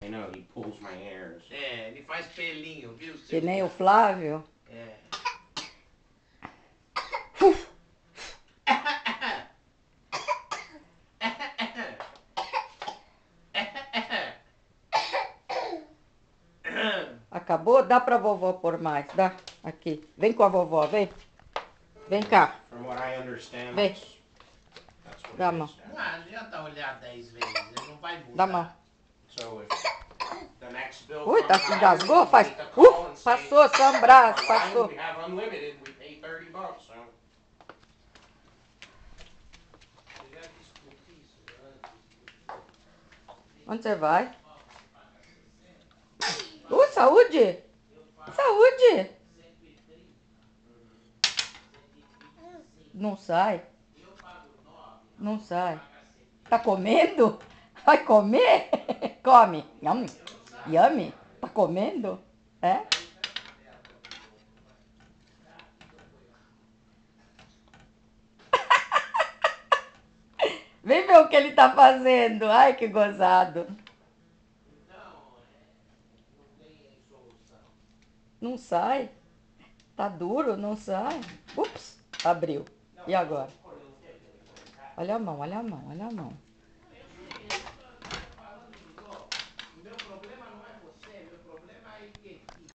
I know, he pulls my hairs. É, ele faz pelinho, viu? Que nem o Flávio. É. Acabou? Dá pra vovó pôr mais, dá. Aqui. Vem com a vovó, vem. Vem cá. From what I understand, Vem. that's what Dá a it mão. is now. Não adianta olhar 10 vezes, ele não vai mudar. Dá a mão. So if the next bill Ui, tá, comes se out, engasgou, we faz. need to call and say, Passou, só um braço, "Our line, passou. we have unlimited, we pay $30, so." Eu já discuti isso antes. Onde você vai? Saúde! Saúde! Não sai. Não sai. Tá comendo? Vai comer? Come. Yum. Yummy. Tá comendo? É? Vem ver o que ele tá fazendo. Ai, que gozado. Não, não tem solução. Não sai. Tá duro, não sai. Ups, abriu. E agora? Olha a mão, olha a mão, olha a mão.